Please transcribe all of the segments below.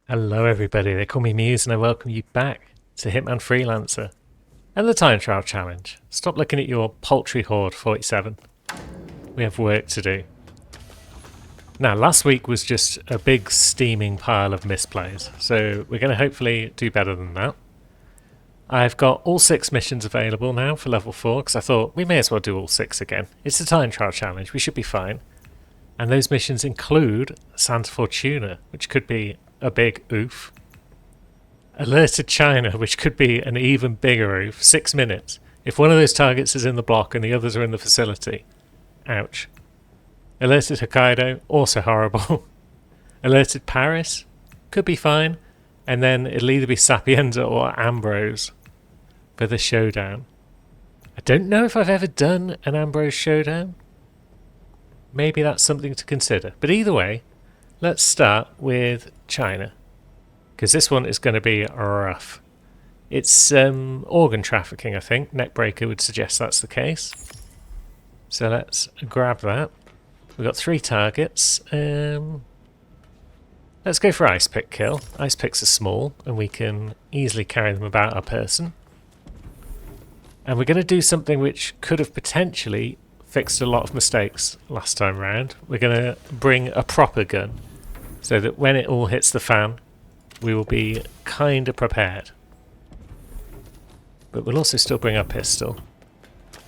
Hello everybody, they call me Muse and I welcome you back to Hitman Freelancer and the Time Trial Challenge. Stop looking at your paltry horde 47. We have work to do. Now last week was just a big steaming pile of misplays, so we're going to hopefully do better than that. I've got all 6 missions available now for level 4 because I thought we may as well do all 6 again. It's the Time Trial Challenge, we should be fine. And those missions include Santa Fortuna, which could be a big oof. Alerted China, which could be an even bigger oof. 6 minutes. If one of those targets is in the block and the others are in the facility. Ouch. Alerted Hokkaido, also horrible. Alerted Paris, could be fine. And then it'll either be Sapienza or Ambrose for the showdown. I don't know if I've ever done an Ambrose showdown. Maybe that's something to consider. But either way, let's start with China, because this one is going to be rough. It's organ trafficking, I think. Neckbreaker would suggest that's the case. So let's grab that. We've got 3 targets. Let's go for Ice Pick kill. Ice Picks are small, and we can easily carry them about our person. And we're going to do something which could have potentially fixed a lot of mistakes last time round. We're going to bring a proper gun so that when it all hits the fan we will be kind of prepared. But we'll also still bring our pistol,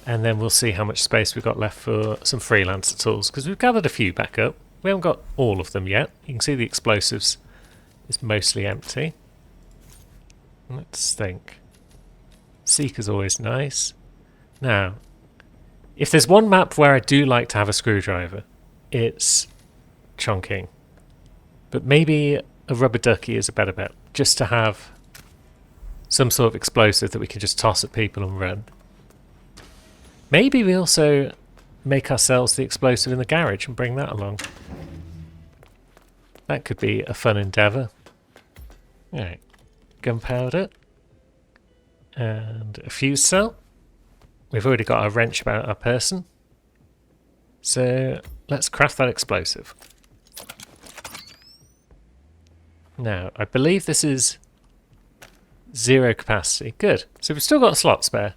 and then we'll see how much space we've got left for some freelancer tools, because we've gathered a few back up. We haven't got all of them yet. You can see the explosives is mostly empty. Let's think. Seeker's always nice. Now, if there's one map where I do like to have a screwdriver, it's Chongqing. But maybe a rubber ducky is a better bet, just to have some sort of explosive that we can just toss at people and run. Maybe we also make ourselves the explosive in the garage and bring that along. That could be a fun endeavour. Alright, gunpowder and a fuse cell. We've already got our wrench about our person, so let's craft that explosive. Now, I believe this is 0 capacity. Good. So we've still got a slot spare,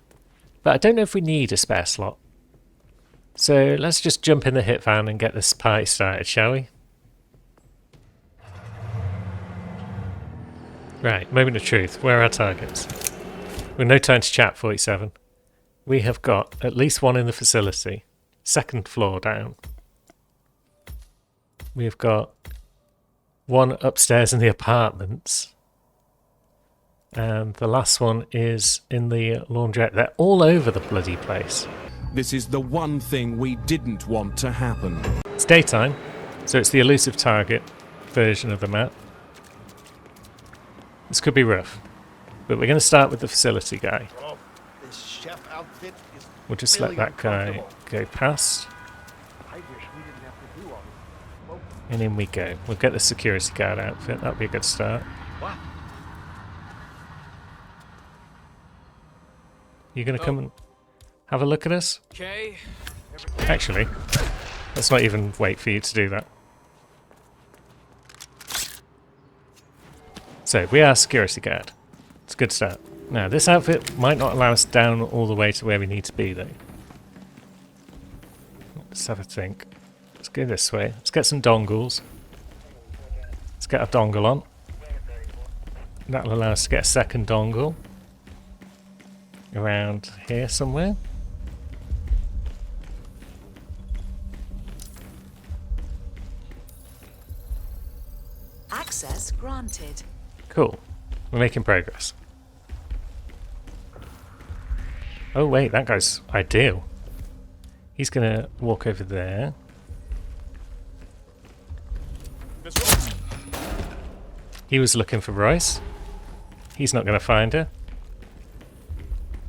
but I don't know if we need a spare slot. So let's just jump in the hit van and get this party started, shall we? Right, moment of truth. Where are our targets? We've no time to chat, 47. We have got at least one in the facility. 2nd floor down. We've got one upstairs in the apartments. And the last one is in the laundrette. They're all over the bloody place. This is the one thing we didn't want to happen. It's daytime, so it's the elusive target version of the map. This could be rough, but we're going to start with the facility guy. Oh, this chef outfit is We'll just really let that guy uncomfortable. go past, I wish we didn't have to do all this. Well, and in we go. We'll get the security guard outfit. That'll be a good start. what? You going to come and have a look at us? Okay. Actually, let's not even wait for you to do that. So, we are security guard. It's a good start. Now, this outfit might not allow us down all the way to where we need to be, though. Let's have a think. Let's go this way. Let's get some dongles. Let's get our dongle on. That'll allow us to get a 2nd dongle. Around here somewhere. Access granted. Cool. We're making progress. Oh wait, that guy's ideal. He's gonna walk over there. He was looking for Royce. He's not gonna find her.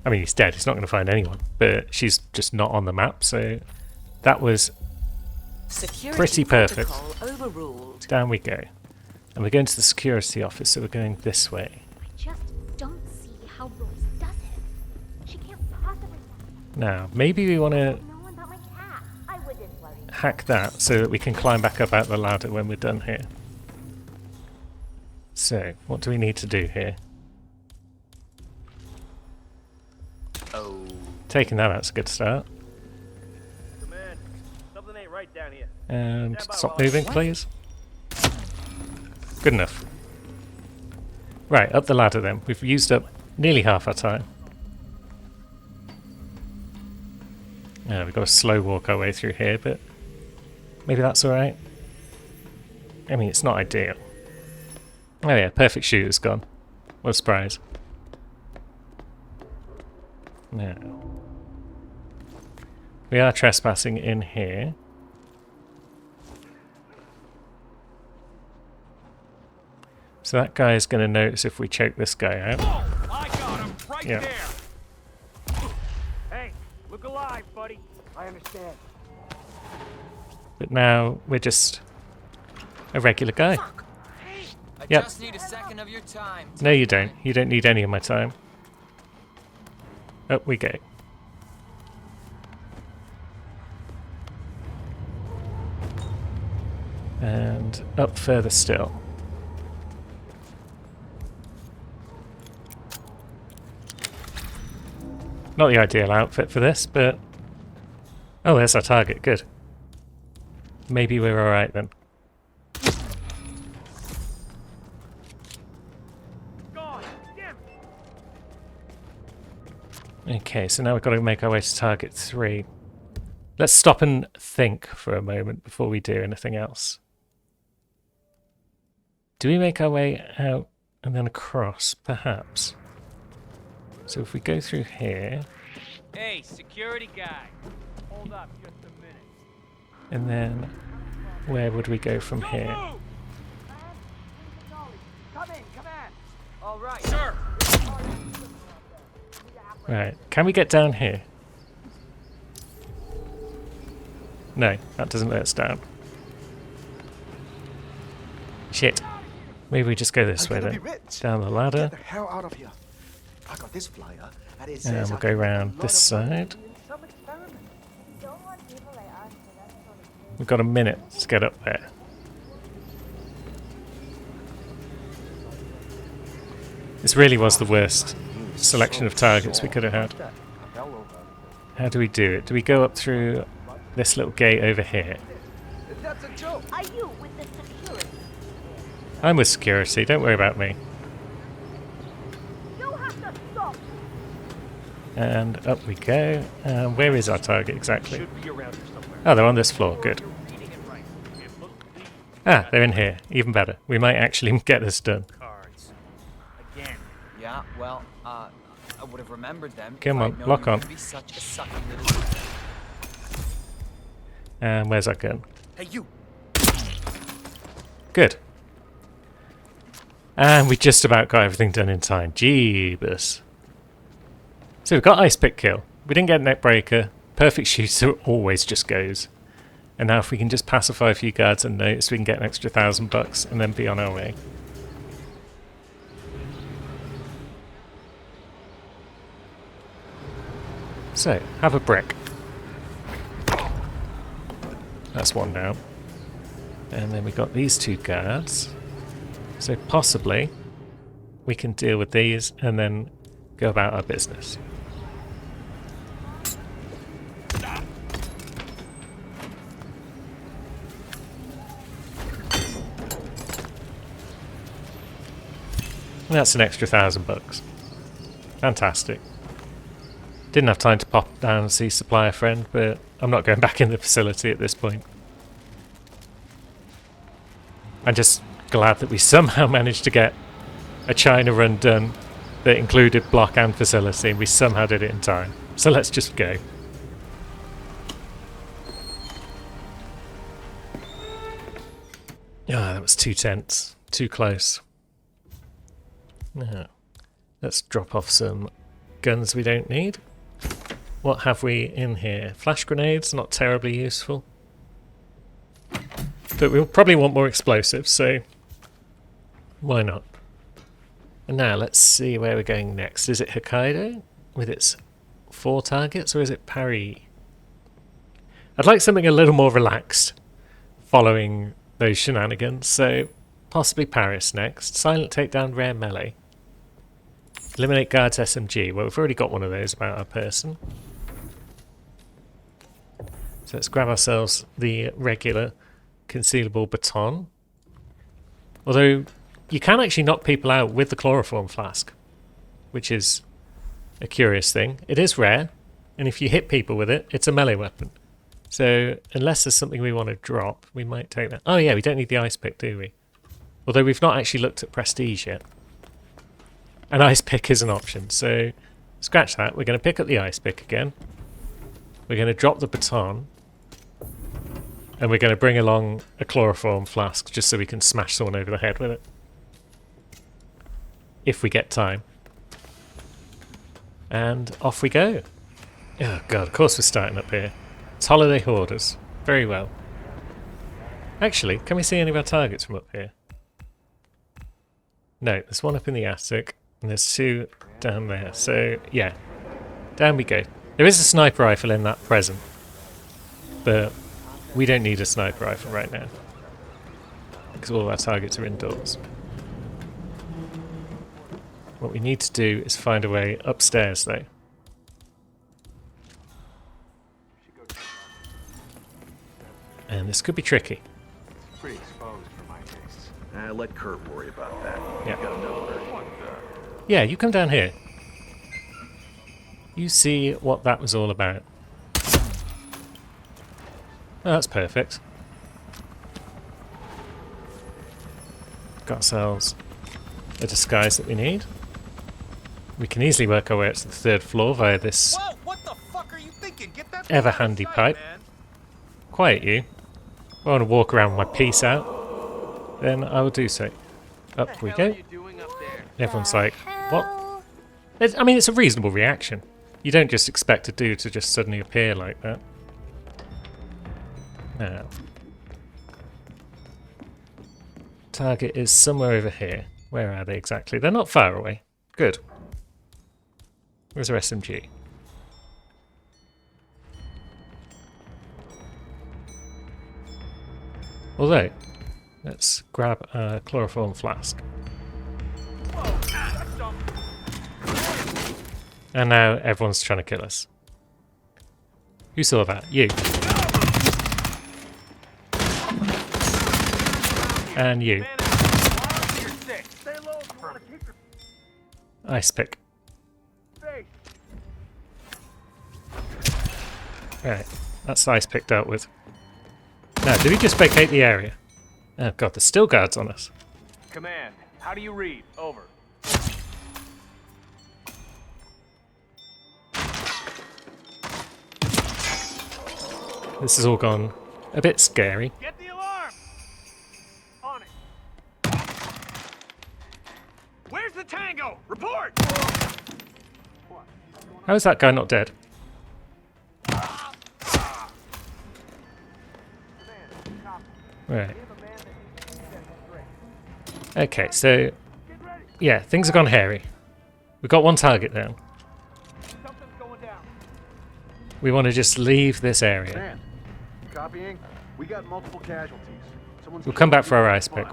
I mean, he's dead. He's not gonna find anyone. But she's just not on the map, so that was Security pretty perfect. protocol overruled. Down we go. And we're going to the security office, so we're going this way. I just don't see how Rose does it. She can't possibly Now, maybe we want to know about my cat. I wouldn't worry. hack that so that we can climb back up out the ladder when we're done here. So, what do we need to do here? Oh. Taking that out's a good start. Command, something ain't right down here. And Stand by stop while I- moving, please. Good enough. Right, up the ladder then. We've used up nearly half our time. Yeah, we've got to slow walk our way through here, but maybe that's alright. I mean, it's not ideal. Oh yeah, perfect shooter's gone. What a surprise. Now, we are trespassing in here. So that guy is going to notice if we choke this guy out. I got him right Yeah. there. Hey, look alive, buddy. I understand. But now we're just a regular guy. I Yep. just need a second of your time. No, you don't. You don't need any of my time. Up we go. And up further still. Not the ideal outfit for this, but... Oh, there's our target. Good. Maybe we're alright then. Gone. Damn it. Okay, so now we've got to make our way to target 3. Let's stop and think for a moment before we do anything else. Do we make our way out and then across, perhaps? So if we go through here, Hey, security guy. Hold up just a minute. and then where would we go from here? Move! Come in, command. All right. Sir. Right, can we get down here? No, that doesn't let us down. Shit. Maybe we just go this way I'm gonna then. be rich. Down the ladder, Get the hell out of here. I got this flyer, and it and says we'll I go can make a round lot this of money. side. Some experiment. We don't want people like us to that sort of thing. We've got a minute to get up there. This really was the worst selection of targets we could have had. How do we do it? Do we go up through this little gate over here? That's a joke. Are you with the security? I'm with security, don't worry about me. You have to stop. And up we go. Where is our target exactly? Should be around here somewhere. Oh, they're on this floor, good. You're reading it right. It looks like Ah, they're in here, even better. We might actually get this done. cards. Again. Yeah. Well, I would have remembered them. Come if on, I'd known lock you on. would be such a sucky little. And where's our gun? Hey, you. Good. And we just about got everything done in time. Jeebus. So we've got Ice Pick Kill. We didn't get Neck Breaker. Perfect Shooter always just goes. And now if we can just pacify a few guards and notice, we can get an extra $1,000 and then be on our way. So, have a brick. That's one down. And then we got these 2 guards. So possibly we can deal with these and then go about our business. And that's an extra $1,000. Fantastic. Didn't have time to pop down and see Supplier Friend, but I'm not going back in the facility at this point. I'm just glad that we somehow managed to get a China run done that included block and facility, and we somehow did it in time. So let's just go. Ah, that was too tense. Too close. Now, let's drop off some guns we don't need. What have we in here? Flash grenades, not terribly useful. But we'll probably want more explosives, so why not? And now let's see where we're going next. Is it Hokkaido with its 4 targets, or is it Paris? I'd like something a little more relaxed following those shenanigans, so possibly Paris next. Silent takedown, rare melee. Eliminate guards SMG. Well, we've already got one of those about our person. So let's grab ourselves the regular concealable baton. Although you can actually knock people out with the chloroform flask, which is a curious thing. It is rare, and if you hit people with it, it's a melee weapon. So unless there's something we want to drop, we might take that. Oh yeah, we don't need the ice pick, do we? Although we've not actually looked at prestige yet. An ice pick is an option, so scratch that. We're going to pick up the ice pick again. We're going to drop the baton. And we're going to bring along a chloroform flask just so we can smash someone over the head with it. If we get time. And off we go. Oh god, of course we're starting up here. It's Holiday Hoarders. Very well. Actually, can we see any of our targets from up here? No, there's one up in the attic. And there's two down there. So, yeah. Down we go. There is a sniper rifle in that present. But we don't need a sniper rifle right now. Because all of our targets are indoors. What we need to do is find a way upstairs, though. And this could be tricky. Pretty exposed for my tastes. Let Kurt worry about that. Yeah. Got another. Yeah, you come down here. You see what that was all about. Oh, that's perfect. Got ourselves a disguise that we need. We can easily work our way up to the 3rd floor via this Whoa, what the fuck are you thinking? Get that ever handy pipe. Quiet you. If I want to walk around with my piece out, then I will do so. Up we go. Everyone's like, what? I mean, it's a reasonable reaction. You don't just expect a dude to just suddenly appear like that. Now, target is somewhere over here. Where are they exactly? They're not far away. Good. Where's our SMG? Although, let's grab a chloroform flask. And now everyone's trying to kill us. Who saw that? You. And you. Ice pick. Right, that's ice pick dealt with. Now, did we just vacate the area? Oh god, there's still guards on us. Command, how do you read? Over. This has all gone a bit scary. Get the alarm! On it. Where's the tango? Report! How is that guy not dead? Right. Okay, so yeah, things have gone hairy. We've got one target down. Something's going down. We want to just leave this area. Man, copying. We got multiple casualties. Someone's We'll come back for our ice pick.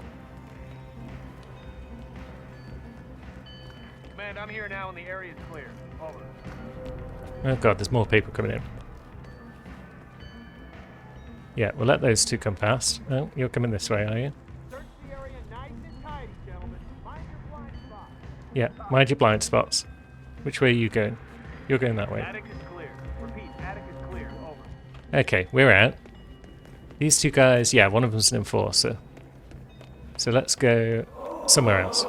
Command, I'm here now and the area's clear. Over. Oh god, there's more people coming in. Yeah, we'll let those two come past. Oh, you're coming this way, are you? Search the area nice and tidy, gentlemen. Mind your blind spot. Yeah, mind your blind spots. Which way are you going? You're going that way. Attic is clear. Repeat, attic is clear. Over. Okay, we're out. These two guys, yeah, one of them's an enforcer. So let's go somewhere else.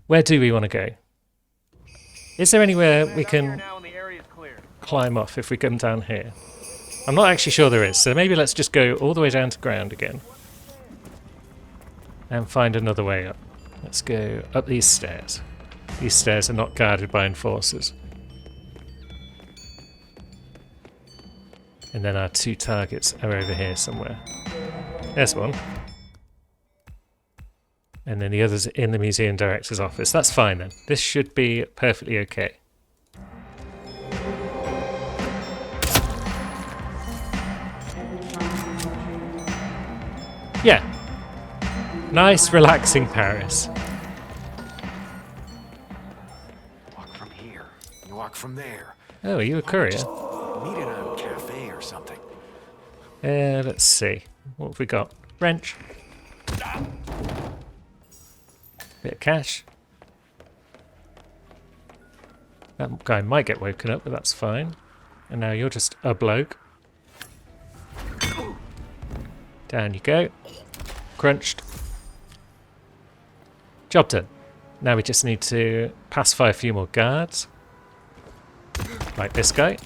Where do we want to go? Is there anywhere we I'm here can now and the area's clear. climb off if we come down here? I'm not actually sure there is, so maybe let's just go all the way down to ground again. And find another way up. Let's go up these stairs. These stairs are not guarded by enforcers. And then our two targets are over here somewhere. There's one. And then the other's in the museum director's office. That's fine then. This should be perfectly okay. Yeah. Nice, relaxing Paris. Walk from here. You walk from there. Oh, are you a courier? Meet in a cafe or something. Let's see. What have we got? Wrench. Bit of cash. That guy might get woken up, but that's fine. And now you're just a bloke. Down you go. Crunched. Job done. Now we just need to pacify a few more guards. Like this guy.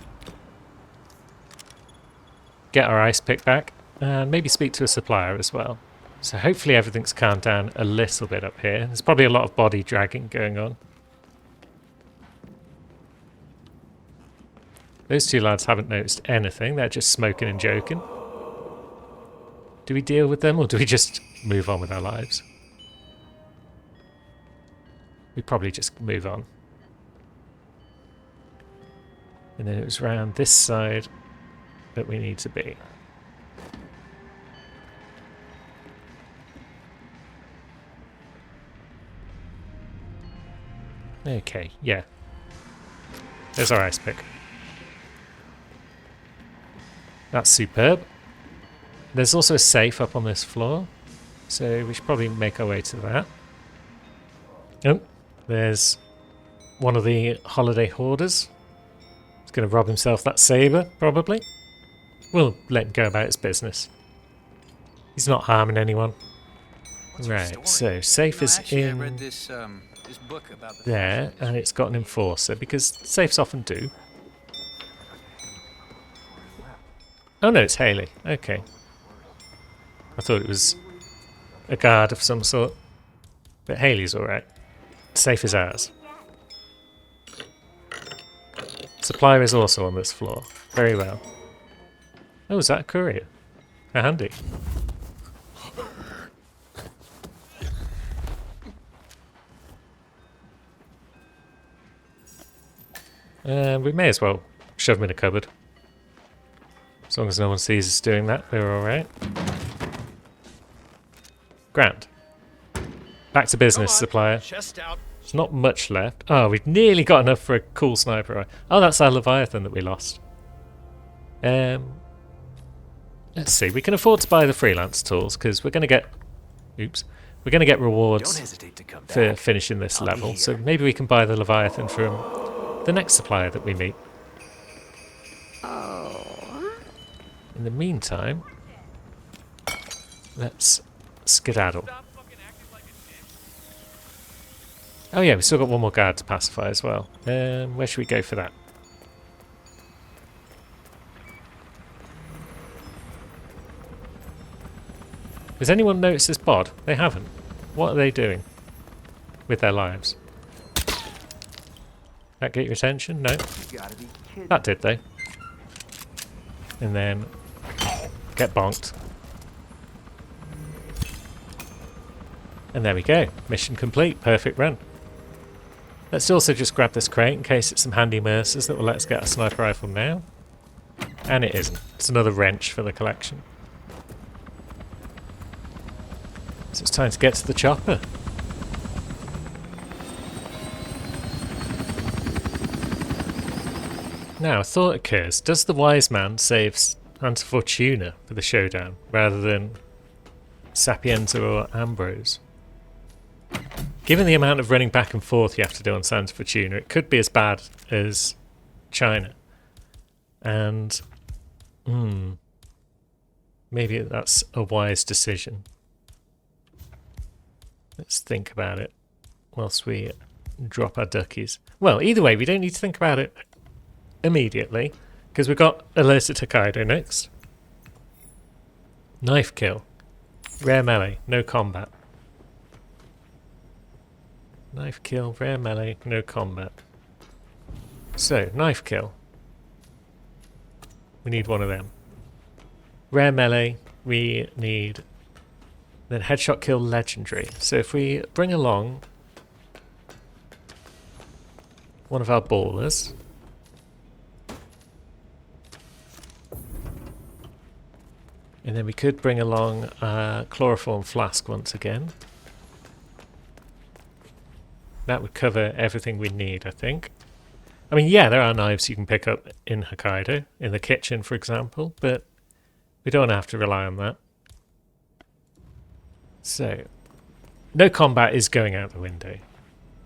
Get our ice pick back. And maybe speak to a supplier as well. So hopefully everything's calmed down a little bit up here. There's probably a lot of body dragging going on. Those two lads haven't noticed anything. They're just smoking and joking. Do we deal with them or do we just move on with our lives? We probably just move on. And then it was round this side that we need to be. Okay, yeah. There's our ice pick. That's superb. There's also a safe up on this floor, so we should probably make our way to that. Oh, there's one of the holiday hoarders. He's going to rob himself that saber, probably. We'll let him go about his business. He's not harming anyone. Right, so safe is in this book about the there, and it's got an enforcer, because safes often do. Oh no, it's Haley. Okay. I thought it was a guard of some sort. But Haley's alright. Safe is ours. Supplier is also on this floor. Very well. Oh, is that a courier? How handy. We may as well shove him in a cupboard. As long as no one sees us doing that, we're alright. Grand. Back to business, supplier. Chest out. There's not much left. Oh, we've nearly got enough for a cool sniper rifle. Oh, that's our Leviathan that we lost. Let's see. We can afford to buy the freelance tools because we're going to get... Oops. We're going to get Don't rewards hesitate to come for back. finishing this I'll be level. here. So maybe we can buy the Leviathan from the next supplier that we meet. In the meantime, let's skedaddle. Oh yeah, we've still got one more guard to pacify as well. Where should we go for that? Has anyone noticed this bod? They haven't. What are they doing with their lives? That get your attention? No. You gotta be kidding. That did though. And then get bonked. And there we go. Mission complete. Perfect run. Let's also just grab this crate in case it's some handy mercers that will let us get a sniper rifle now. And it isn't. It's another wrench for the collection. So it's time to get to the chopper. Now, a thought occurs. Does the wise man save Santa Fortuna for the showdown rather than Sapienza or Ambrose? Given the amount of running back and forth you have to do on Santa Fortuna, it could be as bad as China. And maybe that's a wise decision. Let's think about it whilst we drop our duckies. Well, either way, we don't need to think about it immediately, because we've got Alerta Tokaido next. Knife kill. Rare melee, no combat. Knife kill, rare melee, no combat. So, knife kill. We need one of them. Rare melee, we need... Then headshot kill, legendary. So if we bring along one of our ballers... And then we could bring along a chloroform flask once again. That would cover everything we need, I think. I mean, yeah, there are knives you can pick up in Hokkaido, in the kitchen, for example, but we don't have to rely on that. So, no combat is going out the window.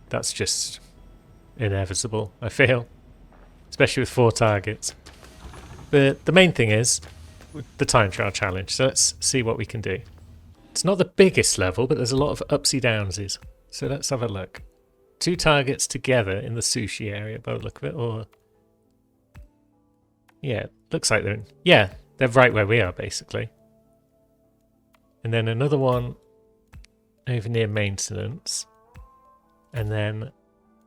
That's just inevitable, I feel. Especially with 4 targets. But the main thing is the time trial challenge, so let's see what we can do. It's not the biggest level, but there's a lot of upsy downsies. So let's have a look. 2 targets together in the sushi area by the look of it, or... Yeah, looks like they're... Yeah, they're right where we are, basically. And then another one over near maintenance. And then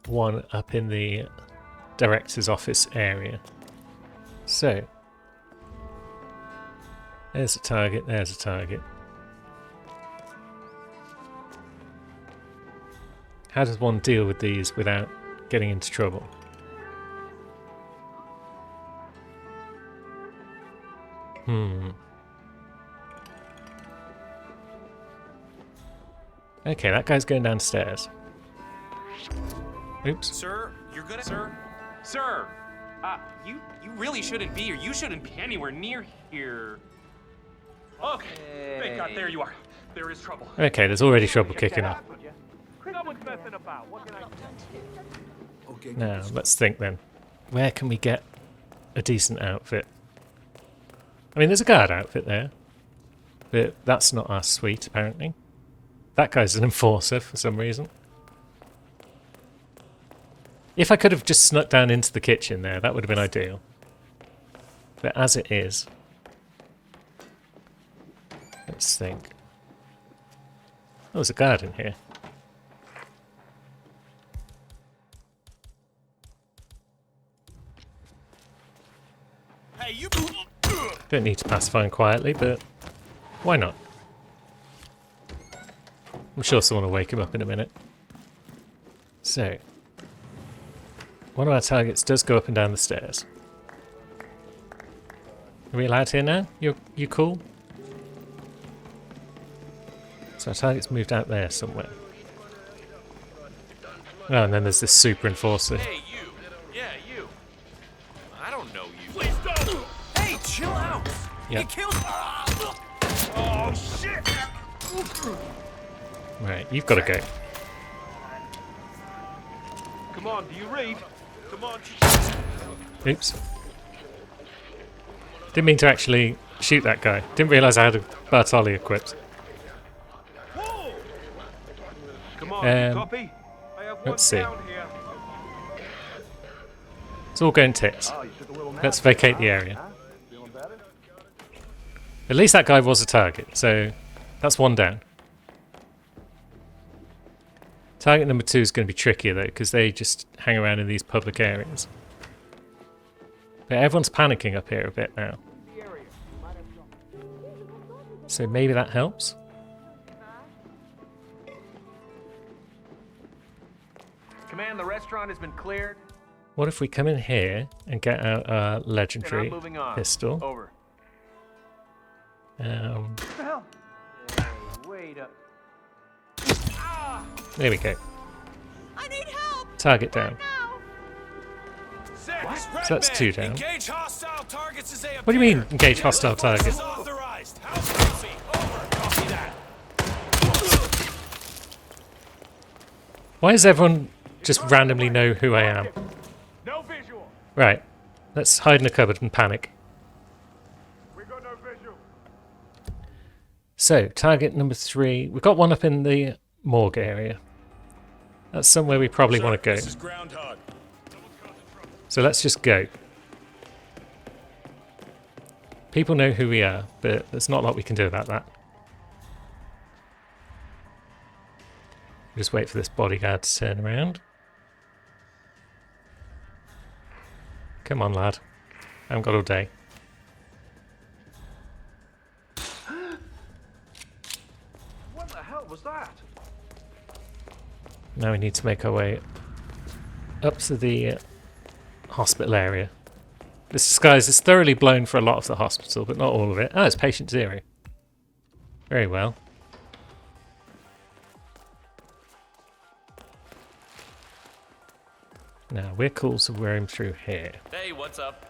one up in the director's office area. So... There's a target, there's a target. How does one deal with these without getting into trouble? Okay, that guy's going downstairs. Oops. Sir, you're gonna... Sir! You really shouldn't be here. You shouldn't be anywhere near here. Okay, thank God, there you are. There is trouble. Okay, there's already trouble kicking off. Someone's messing about. What can I do? Now, let's think then. Where can we get a decent outfit? I mean, there's a guard outfit there. But that's not our suite, apparently. That guy's an enforcer for some reason. If I could have just snuck down into the kitchen there, that would have been ideal. But as it is... Let's think. Oh, there's a guard in here. Hey, you... Don't need to pacify him quietly, but why not? I'm sure someone will wake him up in a minute. So, one of our targets does go up and down the stairs. Are we allowed here now? You cool? So our target's moved out there somewhere. Oh, and then there's this super enforcer. Hey, you. Yeah, you. I don't know you. Please don't! Hey, chill out! Yep. He killed... Oh, shit! Right, you've got to go. Come on, do you read? Come on. Oops. Didn't mean to actually shoot that guy. Didn't realise I had a Bartoli equipped. Whoa! Come on, you copy? I have one let's see. down here. It's all going tits. Oh, you took a little nap. Let's vacate the area. Huh? Feeling better? At least that guy was a target, so that's one down. Target number 2 is going to be trickier though, because they just hang around in these public areas. But everyone's panicking up here a bit now. So maybe that helps? Command, the restaurant has been cleared. What if we come in here and get out our legendary And I'm moving on. pistol? Over. Um, What the hell? Hey, wait up. there we go. I need help! Target down. Now! So that's 2 down. Engage hostile targets as they What do you mean, engage hostile Forces target? authorized. House Rosie. Over. Copy that. Why does everyone just randomly know who I am? No visual. Right, let's hide in a cupboard and panic. We got no visual. So, target number 3. We've got one up in the morgue area. That's somewhere we probably want to go. This is Groundhog. So let's just go. People know who we are, but there's not a lot we can do about that. Just wait for this bodyguard to turn around. Come on, lad. I haven't got all day. What the hell was that? Now we need to make our way up to the hospital area. This disguise is thoroughly blown for a lot of the hospital, but not all of it. Oh, it's patient 0. Very well. Now, we're cool to roam through here. Hey, what's up?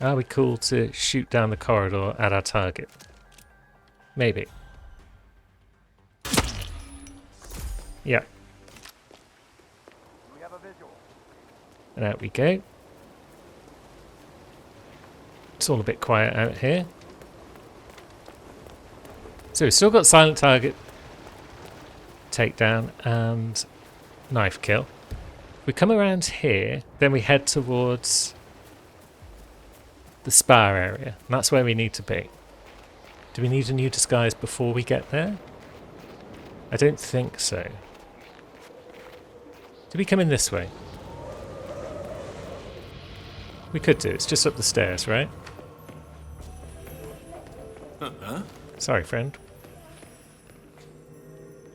Are we cool to shoot down the corridor at our target? Maybe. Yeah. We have a visual. And out we go. It's all a bit quiet out here. So we've still got silent target, takedown, and knife kill. We come around here, then we head towards the spa area. And that's where we need to be. Do we need a new disguise before we get there? I don't think so. Do we come in this way? We could do. It's just up the stairs, right? Huh? Sorry, friend.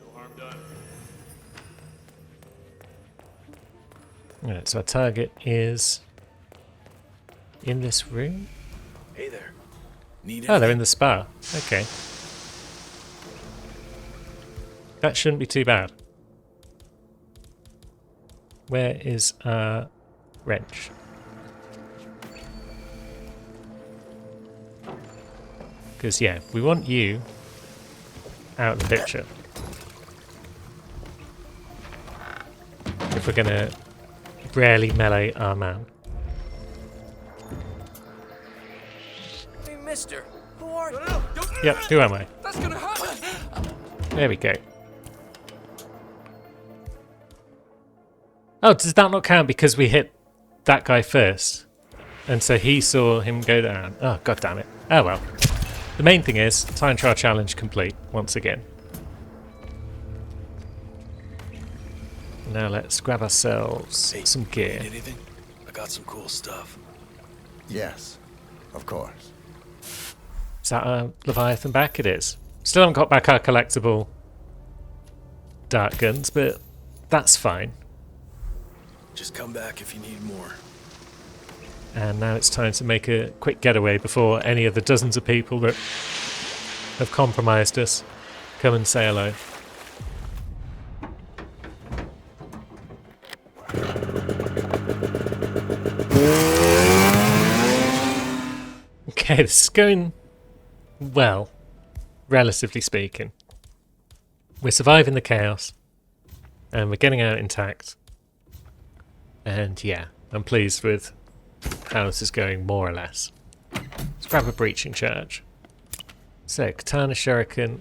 No harm done. Alright, so our target is in this room. Hey there. Need Oh, they're in the spa. Okay. That shouldn't be too bad. Where is our wrench? Because, yeah, we want you out of the picture. If we're going to rarely melee our man. Hey, mister. Who are you? Yep, who am I? That's gonna hurt. There we go. Oh, does that not count because we hit that guy first? And so he saw him go down. Oh, god damn it. Oh well. The main thing is, time trial challenge complete, once again. Now let's grab ourselves some gear. anything? I got some cool stuff. Yes, of course. Is that a Leviathan back? It is. Still haven't got back our collectible dart guns, but that's fine. Just come back if you need more. And now it's time to make a quick getaway before any of the dozens of people that have compromised us come and say hello. Okay, this is going well, relatively speaking. We're surviving the chaos, and we're getting out intact. And yeah, I'm pleased with how this is going, more or less. Let's grab a breaching charge. So, katana shuriken.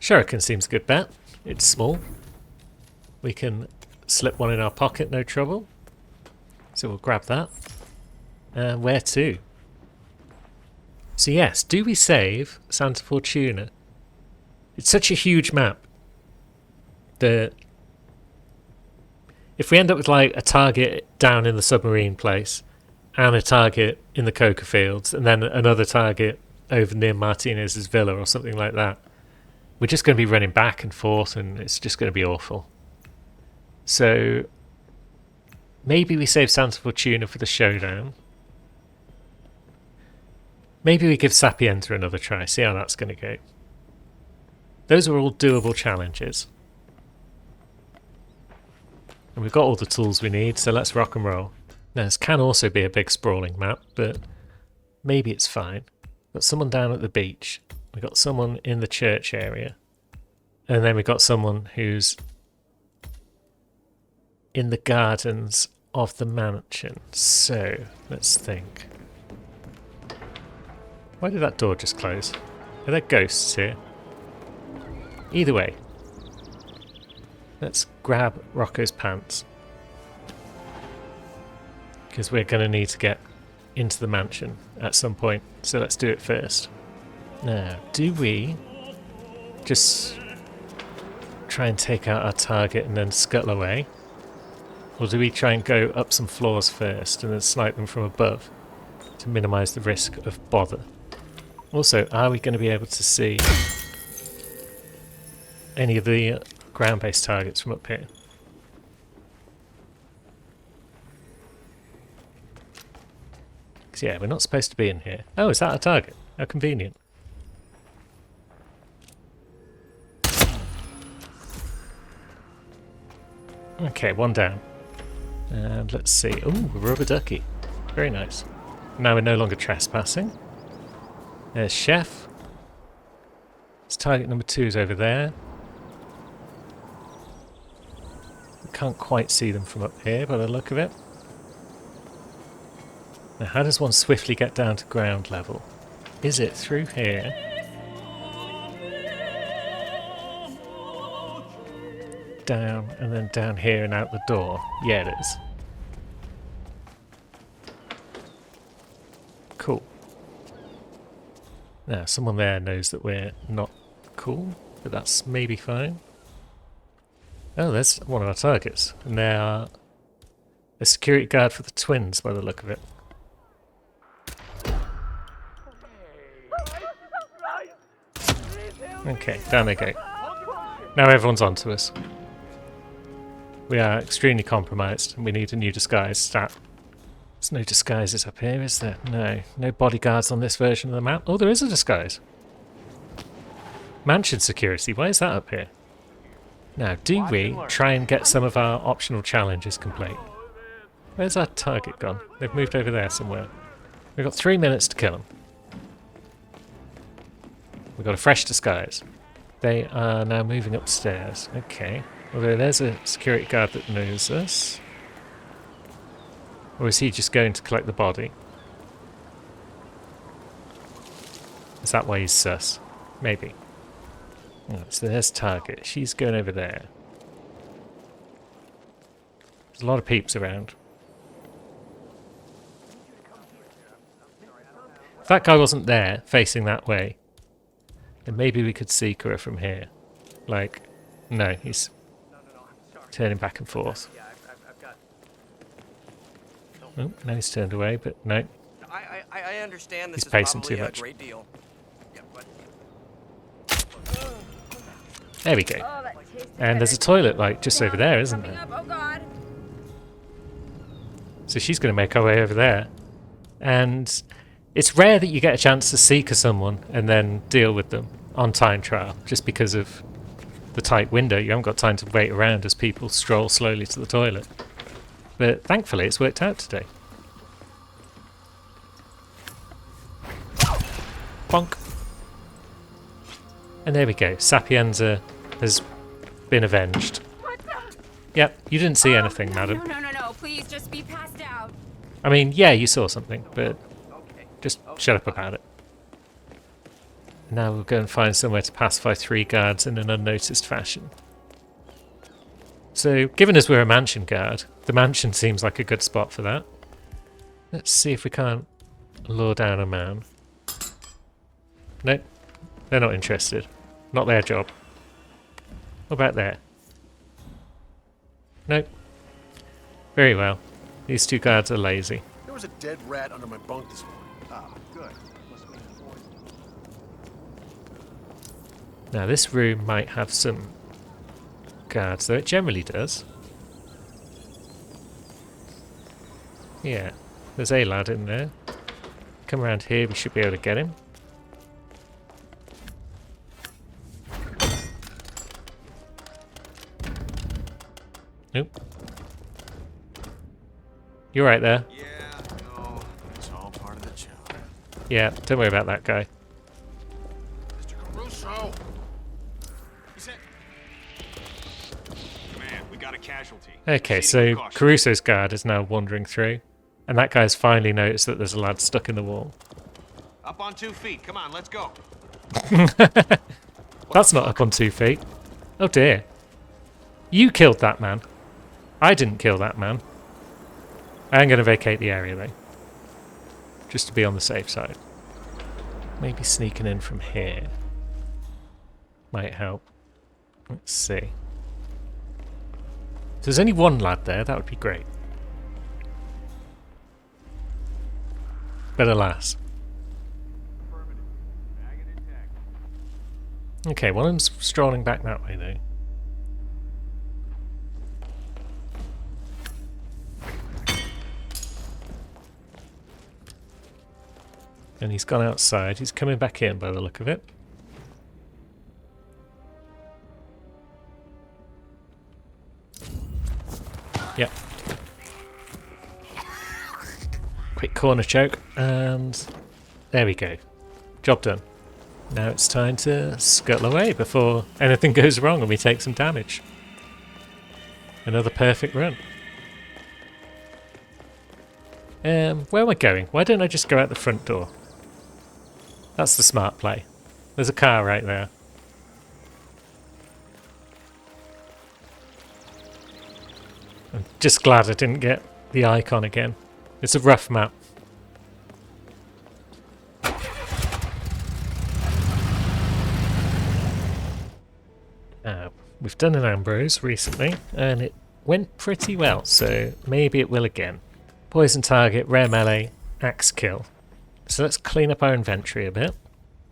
Shuriken seems a good bet. It's small. We can slip one in our pocket, no trouble. So we'll grab that. And where to? So yes, do we save Santa Fortuna? It's such a huge map that if we end up with like a target down in the submarine place and a target in the coca fields and then another target over near Martinez's villa or something like that, we're just going to be running back and forth and it's just going to be awful. So maybe we save Santa Fortuna for the showdown. Maybe we give Sapienza another try, see how that's going to go. Those are all doable challenges. And we've got all the tools we need, so let's rock and roll. Now, this can also be a big sprawling map, but maybe it's fine. Got someone down at the beach. We've got someone in the church area. And then we've got someone who's in the gardens of the mansion. So, let's think. Why did that door just close? Are there ghosts here? Either way. Let's grab Rocco's pants. Because we're going to need to get into the mansion at some point. So let's do it first. Now, do we just try and take out our target and then scuttle away? Or do we try and go up some floors first and then snipe them from above to minimise the risk of bother? Also, are we going to be able to see any of the ground-based targets from up here? Yeah, we're not supposed to be in here. Oh, is that a target? How convenient. Okay, one down. And let's see. Ooh, a rubber ducky. Very nice. Now we're no longer trespassing. There's Chef. His target number 2 is over there. Can't quite see them from up here by the look of it. Now, how does one swiftly get down to ground level? Is it through here? Down, and then down here and out the door? Yeah, it is. Cool. Now, someone there knows that we're not cool, but that's maybe fine. Oh, there's one of our targets. And they are a security guard for the twins by the look of it. Okay, down they go. Now everyone's onto us. We are extremely compromised and we need a new disguise stat. There's no disguises up here, is there? No. No bodyguards on this version of the map. Oh, there is a disguise. Mansion security. Why is that up here? Now, do we try and get some of our optional challenges complete? Where's our target gone? They've moved over there somewhere. We've got 3 minutes to kill them. We've got a fresh disguise. They are now moving upstairs. Okay. Although there's a security guard that knows us. Or is he just going to collect the body? Is that why he's sus? Maybe. Oh, so there's target. She's going over there. There's a lot of peeps around. If that guy wasn't there, facing that way, then maybe we could see her from here. Like, no, he's turning back and forth. Oh, now he's turned away, but no. I understand this He's is pacing probably too a much. great deal. Yeah, but There we go. And there's a toilet, like, just over there, isn't there? Oh God. So she's going to make her way over there. And it's rare that you get a chance to seek someone and then deal with them on time trial, just because of the tight window. You haven't got time to wait around as people stroll slowly to the toilet. But thankfully it's worked out today. Bonk. And there we go. Sapienza has been avenged. Yep, you didn't see anything, madam. No, please just be passed out. I mean, yeah, you saw something, but just shut up about it. Now we'll go and find somewhere to pacify 3 guards in an unnoticed fashion. So, given as we're a mansion guard, the mansion seems like a good spot for that. Let's see if we can't lure down a man. Nope, they're not interested. Not their job. What about there? Nope. Very well. These 2 guards are lazy. There was a dead rat under my bunk this morning. Ah, good. Now this room might have some guards, though it generally does. Yeah, there's a lad in there. Come around here, we should be able to get him. Nope. You're right there. Yeah, no, it's all part of the job. Yeah, don't worry about that guy. Mr. Caruso! Man, we got a casualty. Okay, Proceeding so with caution. Caruso's guard is now wandering through. And that guy's finally noticed that there's a lad stuck in the wall. Up on 2 feet. Come on, let's go. That's not up on 2 feet. Oh dear. You killed that man. I didn't kill that man. I am going to vacate the area though. Just to be on the safe side. Maybe sneaking in from here might help. Let's see. If there's only one lad there, that would be great. But alas. Okay, one of them's strolling back that way though. And he's gone outside. He's coming back in by the look of it. Yep. Quick corner choke, and there we go. Job done. Now it's time to scuttle away before anything goes wrong and we take some damage. Another perfect run. Where am I going? Why don't I just go out the front door? That's the smart play. There's a car right there. I'm just glad I didn't get the icon again. It's a rough map. We've done an Ambrose recently, and it went pretty well, so maybe it will again. Poison target, rare melee, axe kill. So let's clean up our inventory a bit.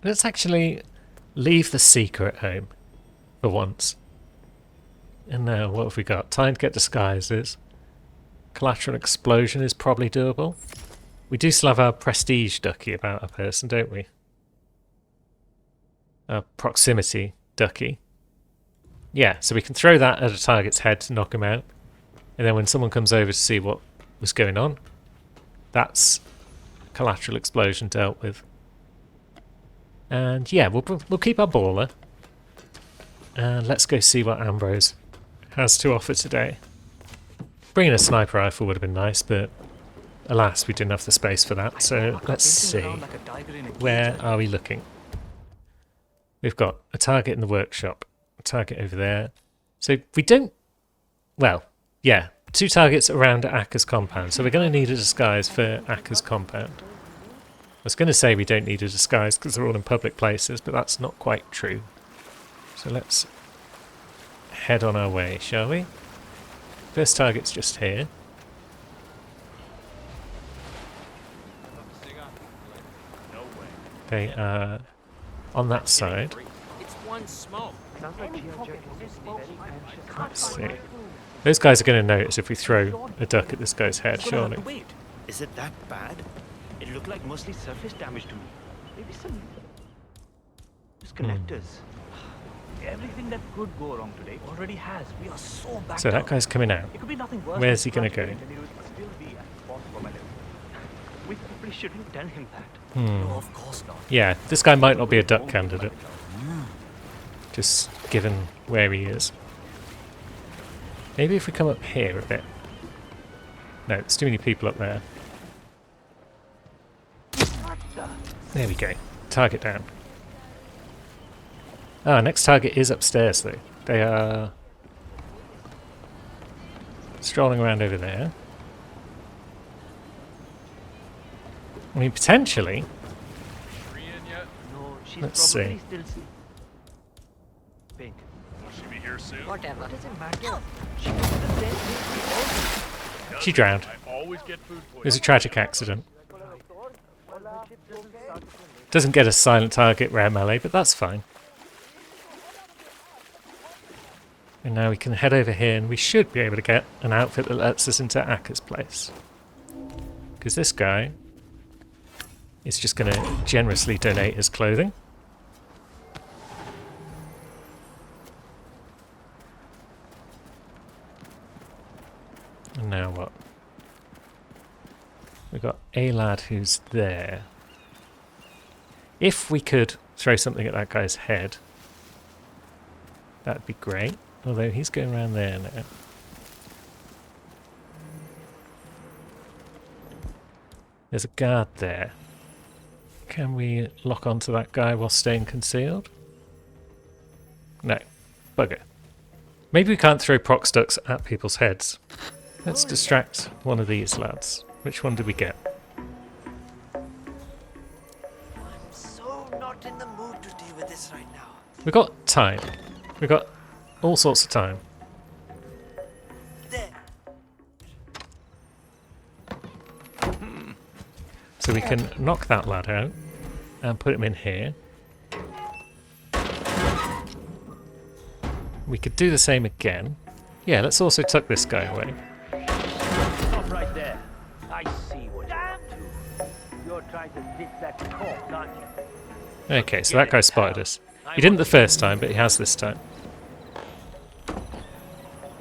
Let's actually leave the Seeker at home, for once. And now, what have we got? Time to get disguises. Collateral explosion is probably doable. We do still have our prestige ducky about our person, don't we? Our proximity ducky. Yeah, so we can throw that at a target's head to knock him out. And then when someone comes over to see what was going on, that's collateral explosion dealt with. And yeah, we'll keep our baller. And let's go see what Ambrose has to offer today. Bringing a sniper rifle would have been nice, but alas, we didn't have the space for that. So let's see. Where are we looking? We've got a target in the workshop. Target over there. So we don't... Well, yeah. 2 targets around Akka's compound. So we're going to need a disguise for Akka's compound. I was going to say we don't need a disguise because they're all in public places, but that's not quite true. So let's head on our way, shall we? First target's just here. They are on that side. It's one smoke. Let's see. Those guys are going to notice if we throw a duck at this guy's head, surely. Wait, is it that bad? It looked like mostly surface damage to me. Maybe some disconnectors. Everything that could go wrong today already has. We are so backed So that guy's coming out. It could be nothing worse. Where's he going to go? We probably shouldn't tell him that. No, of course not. Yeah, this guy might not be a duck candidate. Just given where he is. Maybe if we come up here a bit. No, there's too many people up there. There we go. Target down. Ah, next target is upstairs though. They are strolling around over there. I mean, potentially. No, she's Let's see. still pink. Whatever. She drowned. It was a tragic accident. Doesn't get a silent target rare melee, but that's fine. And now we can head over here and we should be able to get an outfit that lets us into Akka's place. Because this guy is just going to generously donate his clothing. And now what? We've got a lad who's there. If we could throw something at that guy's head, that'd be great. Although he's going around there now. There's a guard there. Can we lock onto that guy while staying concealed? No. Bugger. Maybe we can't throw proc ducks at people's heads. Let's distract one of these lads. Which one did we get? I'm so not in the mood to deal with this right now. We've got time. We've got all sorts of time. There. So we can knock that lad out and put him in here. We could do the same again. Yeah, let's also tuck this guy away. Stop right there. I see what you're up to. You're trying trying to ditch that corpse, aren't you? Okay, so that guy spotted us. He didn't the first time, but he has this time.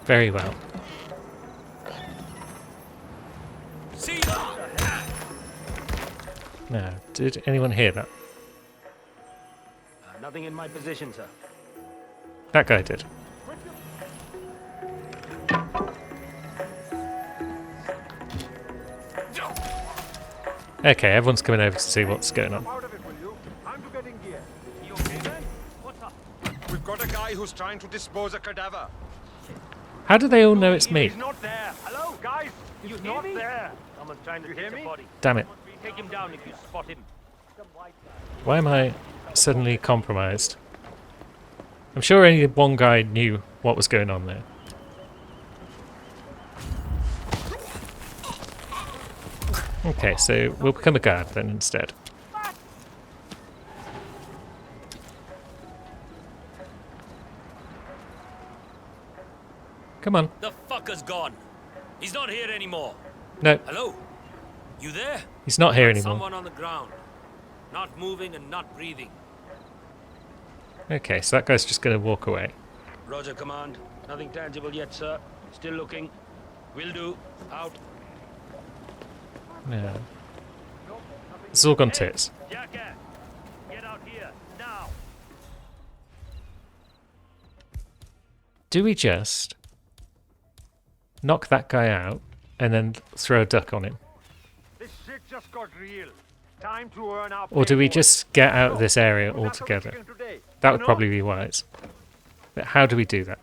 Very well. Now, did anyone hear that? Nothing in my position, sir. That guy did. Okay, everyone's coming over to see what's going on. Out of it, will you? Time to get in gear. You okay, man? What's up? We've got a guy who's trying to dispose a cadaver. How do they all know it's me? He's not there. Hello, guys. He's not there. Someone's trying to hit the body. Damn it. Take him down if you spot him. Why am I suddenly compromised? I'm sure only one guy knew what was going on there. Okay, so we'll become a guard then instead. Come on. The fucker's gone. He's not here anymore. No, Hello? You there? he's not here anymore. Someone on the ground. Not moving and not breathing. Okay, so that guy's just going to walk away. Roger, command. Nothing tangible yet, sir. Still looking. Will do. Out. No. It's all gone tits. Jackass, get out here now. Do we just knock that guy out and then throw a duck on him? This shit just got real. Time to earn our Or do we pay. just get out of this area We're not so altogether? chicken today. That You would know? probably be wise. But how do we do that?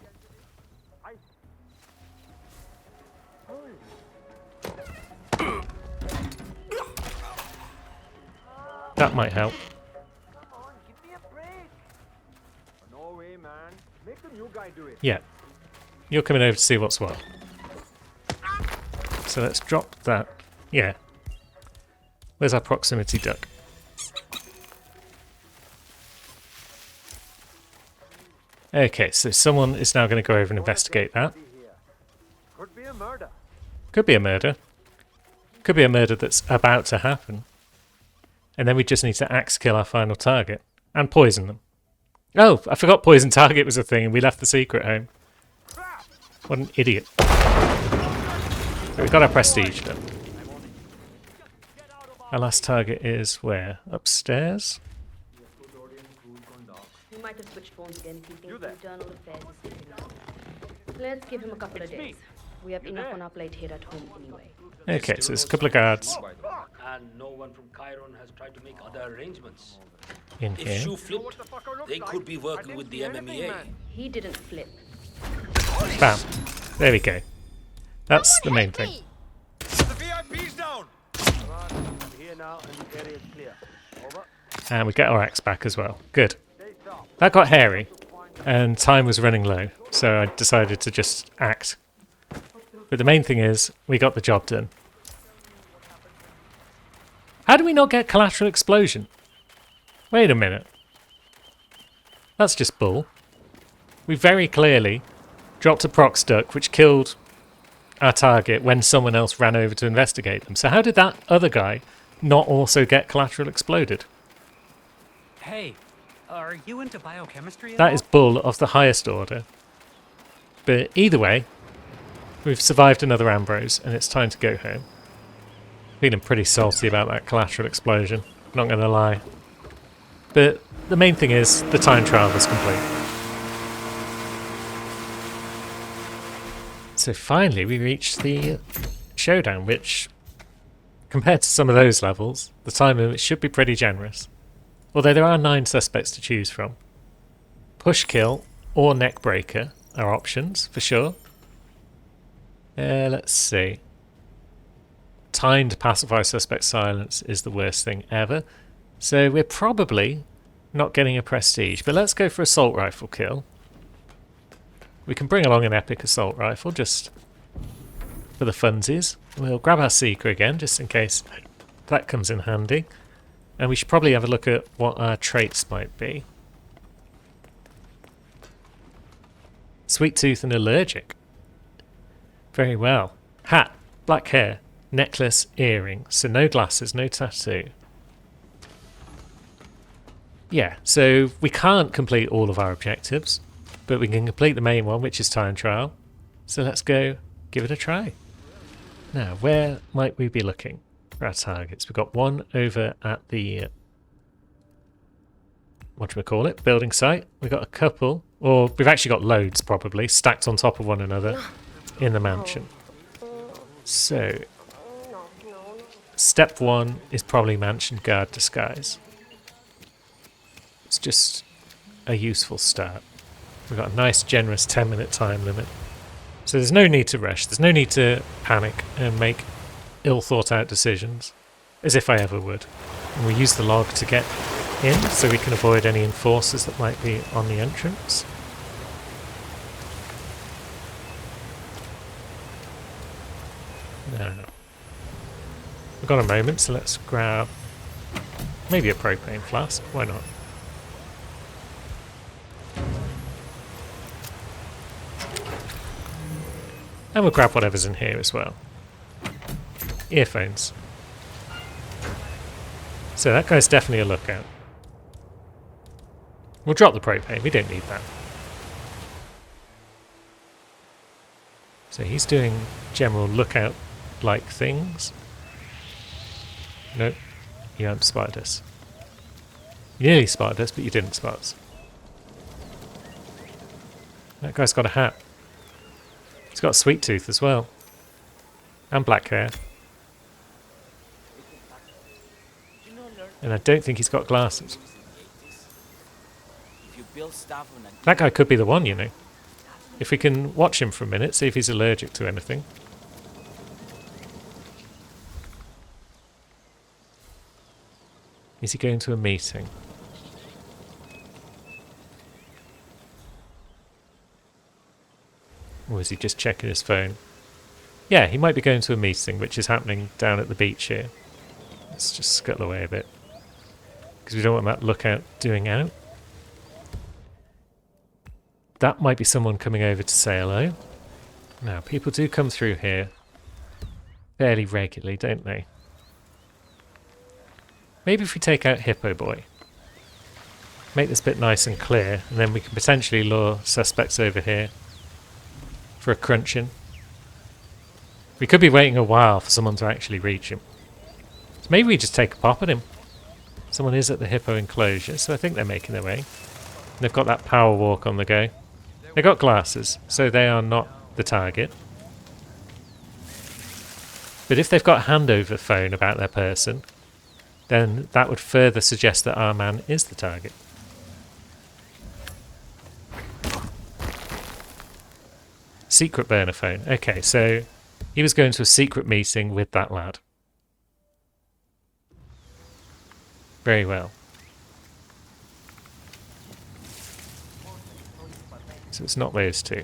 That might help. Come on, give me a break. No way, man. Make the new guy do it. Yeah. You're coming over to see what's what. So let's drop that. Yeah. Where's our proximity duck? Okay, so someone is now going to go over and investigate that. Could be a murder. Could be a murder. Could be a murder that's about to happen. And then we just need to axe kill our final target. And poison them. Oh, I forgot poison target was a thing and we left the secret home. What an idiot. But we got our prestige though. Our last target is where? Upstairs? He might have switched phones again thinking internal affairs is taking us. Let's give him a couple of days. We have enough on our plate here at home anyway. Okay, so there's a couple of guards And no one from Chiron has tried to make other arrangements. in If here. Shoe flipped, they could be working with the MMEA. He didn't flip. Bam. There we go. That's the main thing. The VIP's down! Here now, and the area is clear. Over. And we get our axe back as well. Good. That got hairy, and time was running low, so I decided to just act. But the main thing is, we got the job done. How do we not get collateral explosion? Wait a minute. That's just bull. We very clearly dropped a prox duck, which killed our target when someone else ran over to investigate them. So how did that other guy not also get collateral exploded? Hey, are you into biochemistry at That all? is bull of the highest order. But either way, we've survived another Ambrose, and it's time to go home. Feeling pretty salty about that collateral explosion, not going to lie. But the main thing is, the time trial is complete. So finally we reached the showdown, which, compared to some of those levels, the time limit should be pretty generous. Although there are 9 suspects to choose from. Push kill or neck breaker are options, for sure. Let's see. Timed pacify suspect silence is the worst thing ever. So we're probably not getting a prestige, but let's go for assault rifle kill. We can bring along an epic assault rifle just for the funsies. We'll grab our seeker again just in case that comes in handy. And we should probably have a look at what our traits might be. Sweet tooth and allergic. Very well. Hat, black hair, necklace, earring. So no glasses, no tattoo. Yeah, so we can't complete all of our objectives, but we can complete the main one, which is time trial. So let's go give it a try. Now, where might we be looking for our targets? We've got one over at the, whatchamacallit, building site. We've got a couple, or we've actually got loads probably, stacked on top of one another in the mansion. So, step one is probably mansion guard disguise. It's just a useful start. We've got a nice generous 10-minute time limit. So there's no need to rush, there's no need to panic and make ill thought out decisions, as if I ever would. And we use the log to get in so we can avoid any enforcers that might be on the entrance. No. We've got a moment, so let's grab maybe a propane flask, why not? And we'll grab whatever's in here as well. Earphones. So that guy's definitely a lookout. We'll drop the propane, we don't need that. So he's doing general lookout-like things. Nope, you haven't spotted us. You nearly spotted us, but you didn't spot us. That guy's got a hat. He's got a sweet tooth as well. And black hair. And I don't think he's got glasses. That guy could be the one, you know. If we can watch him for a minute, see if he's allergic to anything. Is he going to a meeting? Or is he just checking his phone? Yeah, he might be going to a meeting, which is happening down at the beach here. Let's just scuttle away a bit. Because we don't want that lookout doing out. That might be someone coming over to say hello. Now, people do come through here fairly regularly, don't they? Maybe if we take out Hippo Boy. Make this bit nice and clear, and then we can potentially lure suspects over here for a crunching. We could be waiting a while for someone to actually reach him. So maybe we just take a pop at him. Someone is at the Hippo enclosure, so I think they're making their way. And they've got that power walk on the go. They've got glasses, so they are not the target. But if they've got a handover phone about their person, then that would further suggest that our man is the target. Secret burner phone. Okay, so he was going to a secret meeting with that lad. Very well. So it's not those two.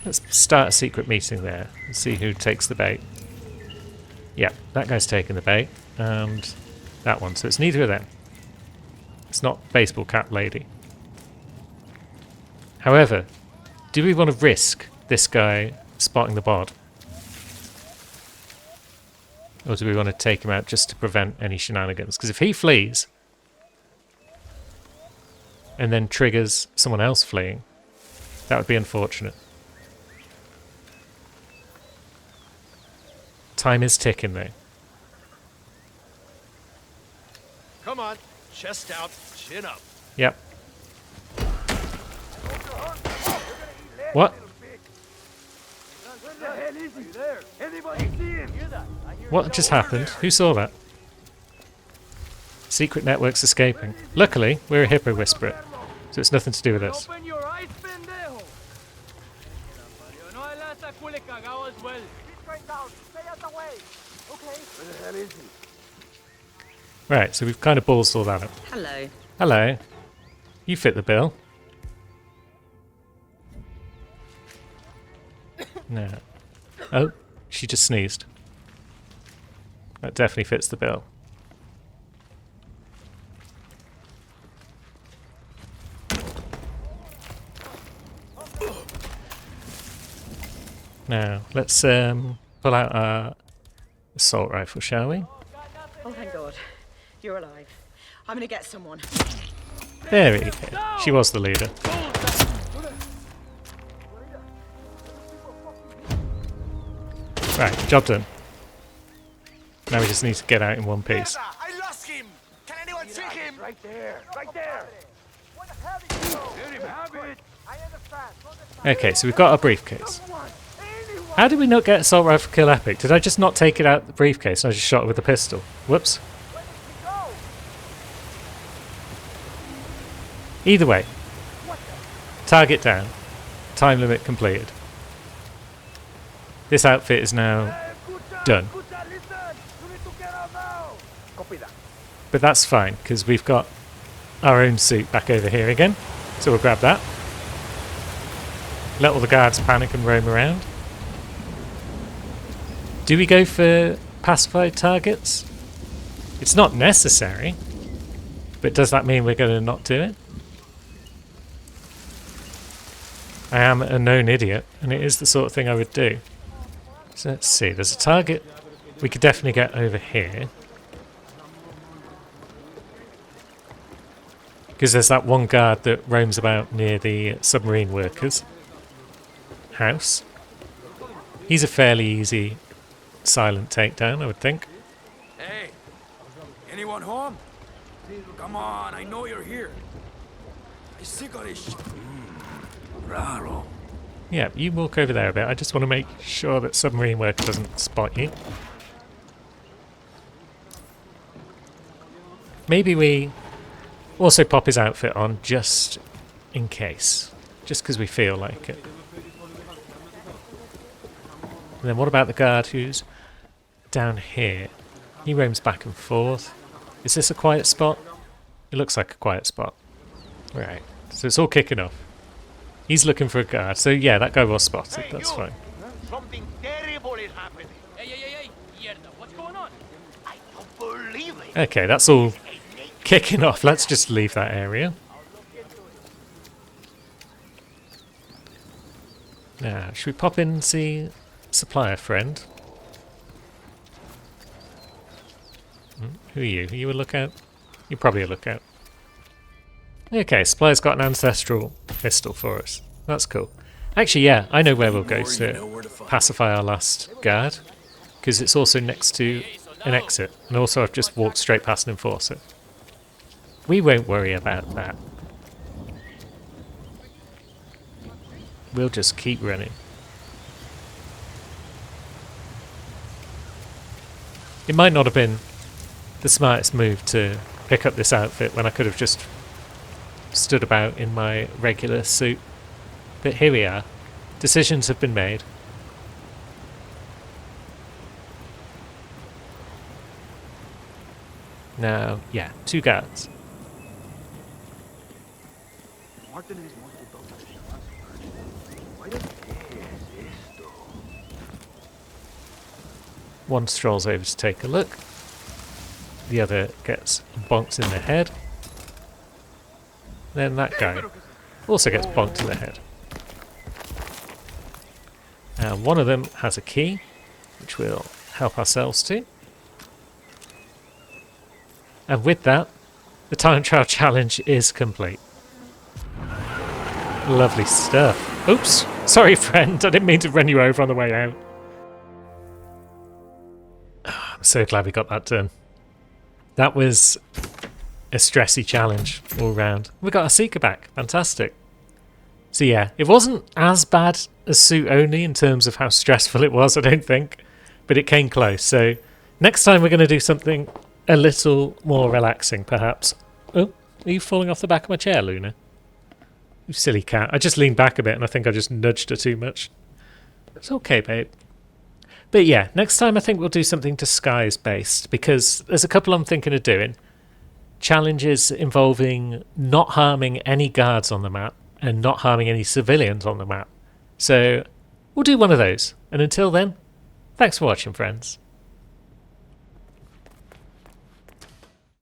Let's start a secret meeting there and see who takes the bait. Yeah, that guy's taking the bait, and that one. So it's neither of them. It's not baseball cap lady. However, do we want to risk this guy spotting the bod? Or do we want to take him out just to prevent any shenanigans? Because if he flees and then triggers someone else fleeing, that would be unfortunate. Time is ticking though. Come on, chest out, chin up. Yep. What? Where the hell is he? There? Anybody see him? What just happened? Who saw that? Secret network's escaping. Luckily, we're a Hippo Whisperer, so it's nothing to do with us. Open your eyes, pendejo! No hay la cule cagao as well. He's straight down. Stay out the way. Okay. Where the hell is he? Right, so we've kind of ballsed all that up. Hello. Hello. You fit the bill. No. Oh, she just sneezed. That definitely fits the bill. Now, let's pull out our assault rifle, shall we? Oh, thank God. You're alive. I'm gonna get someone. There we go. She was the leader. Right, job done. Now we just need to get out in one piece. I lost him! Can anyone see him? Right there! Right there! Let him have it! Okay, so we've got our briefcase. How did we not get assault rifle kill epic? Did I just not take it out of the briefcase and I just shot it with a pistol? Whoops. Either way. Target down. Time limit completed. This outfit is now done. But that's fine, because we've got our own suit back over here again. So we'll grab that. Let all the guards panic and roam around. Do we go for pacified targets? It's not necessary. But does that mean we're going to not do it? I am a known idiot, and it is the sort of thing I would do. So let's see, there's a target we could definitely get over here. Because there's that one guard that roams about near the submarine workers' house. He's a fairly easy silent takedown, I would think. Hey! Anyone home? Come on, I know you're here. I'm sick of this shit. Raro. Yeah, you walk over there a bit. I just want to make sure that submarine worker doesn't spot you. Maybe we also pop his outfit on just in case. Just because we feel like it. And then what about the guard who's down here? He roams back and forth. Is this a quiet spot? It looks like a quiet spot. Right, so it's all kicking off. He's looking for a guard, so yeah, that guy was spotted, that's fine. Something terrible is happening. Hey, Mierda, what's going on? I don't believe it. Okay, that's all kicking off. Let's just leave that area. Now, should we pop in and see supplier friend? Who are you? Are you a lookout? You're probably a lookout. Okay, supplier's got an ancestral pistol for us. That's cool. Actually, yeah, I know where we'll go to pacify our last guard. Because it's also next to an exit. And also I've just walked straight past an enforcer. We won't worry about that. We'll just keep running. It might not have been the smartest move to pick up this outfit when I could have just stood about in my regular suit. But here we are. Decisions have been made. Now, yeah, 2 guards. One strolls over to take a look. The other gets bonked in the head. Then that guy also gets bonked in the head. And one of them has a key, which we'll help ourselves to. And with that, the time trial challenge is complete. Lovely stuff. Oops, sorry friend, I didn't mean to run you over on the way out. I'm so glad we got that done. That was a stressy challenge all round. We got our Seeker back, fantastic. So yeah, it wasn't as bad as Suit Only in terms of how stressful it was, I don't think. But it came close, so next time we're going to do something a little more relaxing, perhaps. Oh, are you falling off the back of my chair, Luna? You silly cat. I just leaned back a bit and I think I just nudged her too much. It's okay, babe. But yeah, next time I think we'll do something disguise-based, because there's a couple I'm thinking of doing. Challenges involving not harming any guards on the map and not harming any civilians on the map. So we'll do one of those. And until then, thanks for watching, friends.